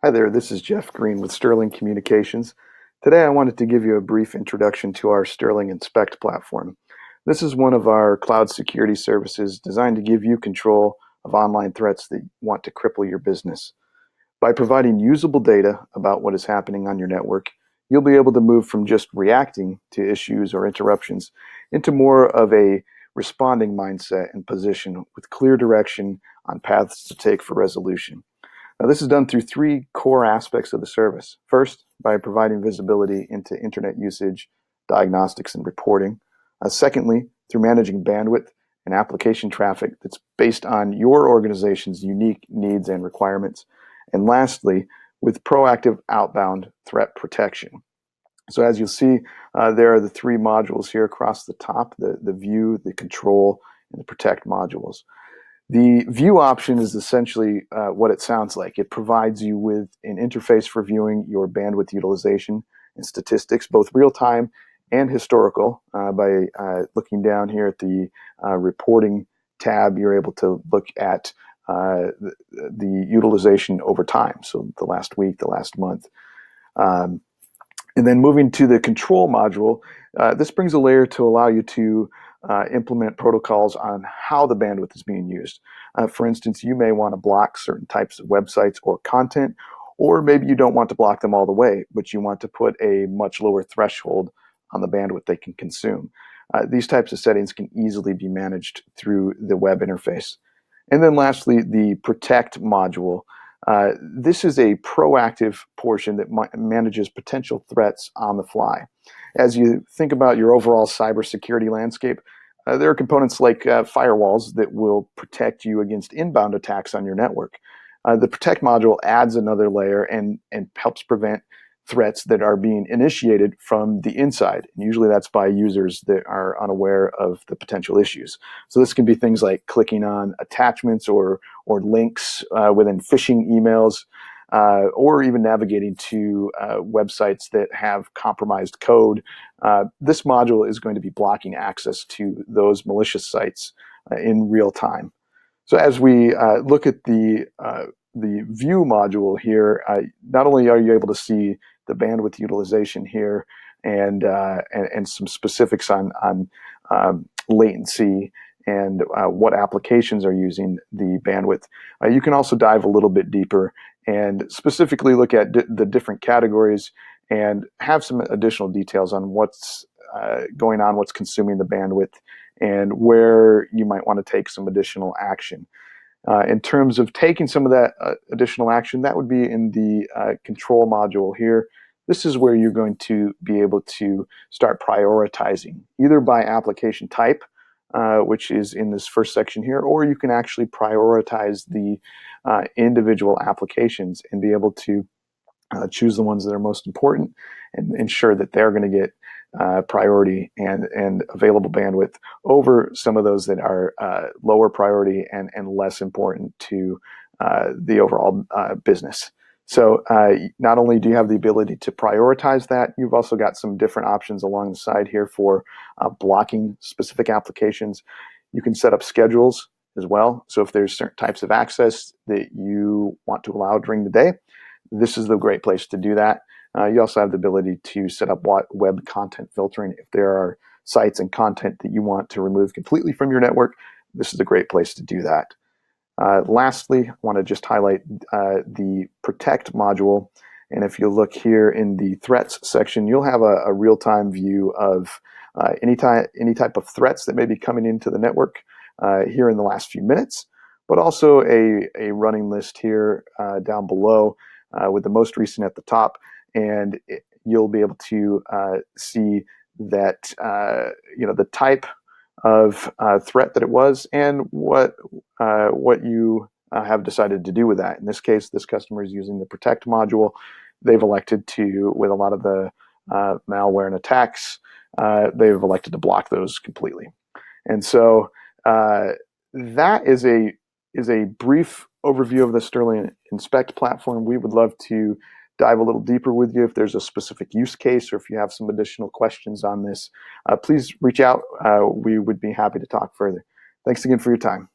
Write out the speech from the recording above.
Hi there, this is Jeff Green with Sterling Communications. Today I wanted to give you a brief introduction to our SterlingINSPECT platform. This is one of our cloud security services designed to give you control of online threats that want to cripple your business. By providing usable data about what is happening on your network, you'll be able to move from just reacting to issues or interruptions into more of a responding mindset and position with clear direction on paths to take for resolution. Now, this is done through three core aspects of the service. First, by providing visibility into internet usage, diagnostics, and reporting. Secondly, through managing bandwidth and application traffic that's based on your organization's unique needs and requirements. And lastly, with proactive outbound threat protection. So as you'll see, there are the three modules here across the top, the view, the control, and the protect modules. The view option is essentially what it sounds like. It provides you with an interface for viewing your bandwidth utilization and statistics, both real-time and historical. By looking down here at the reporting tab, you're able to look at the utilization over time, so the last week, the last month. And then moving to the control module, this brings a layer to allow you to implement protocols on how the bandwidth is being used. For instance, you may want to block certain types of websites or content, or maybe you don't want to block them all the way, but you want to put a much lower threshold on the bandwidth they can consume. These types of settings can easily be managed through the web interface. And then lastly, the protect module. This is a proactive portion that manages potential threats on the fly. As you think about your overall cybersecurity landscape, there are components like firewalls that will protect you against inbound attacks on your network. The protect module adds another layer and helps prevent threats that are being initiated from the inside. And usually that's by users that are unaware of the potential issues. So this can be things like clicking on attachments or links within phishing emails, or even navigating to websites that have compromised code. This module is going to be blocking access to those malicious sites in real time. So as we look at the view module here, not only are you able to see the bandwidth utilization here and some specifics on latency and what applications are using the bandwidth, you can also dive a little bit deeper and specifically look at the different categories and have some additional details on what's going on, what's consuming the bandwidth, and where you might want to take some additional action. In terms of taking some of that additional action, that would be in the control module here. This is where you're going to be able to start prioritizing, either by application type, which is in this first section here, or you can actually prioritize the individual applications and be able to choose the ones that are most important and ensure that they're going to get priority and available bandwidth over some of those that are lower priority and less important to the overall business. So not only do you have the ability to prioritize that, you've also got some different options along the side here for blocking specific applications. You can set up schedules as well. So if there's certain types of access that you want to allow during the day, this is the great place to do that. You also have the ability to set up web content filtering. If there are sites and content that you want to remove completely from your network, this is a great place to do that. Lastly, I want to just highlight the protect module. And if you look here in the threats section, you'll have a real-time view of any type of threats that may be coming into the network here in the last few minutes, but also a running list here down below with the most recent at the top. And you'll be able to see that the type of threat that it was and what you have decided to do with that. In this case, this customer is using the protect module. They've elected to, with a lot of the malware and attacks, they've elected to block those completely. And so that is a brief overview of the SterlingINSPECT platform. We would love to dive a little deeper with you if there's a specific use case or if you have some additional questions on this. Please reach out. We would be happy to talk further. Thanks again for your time.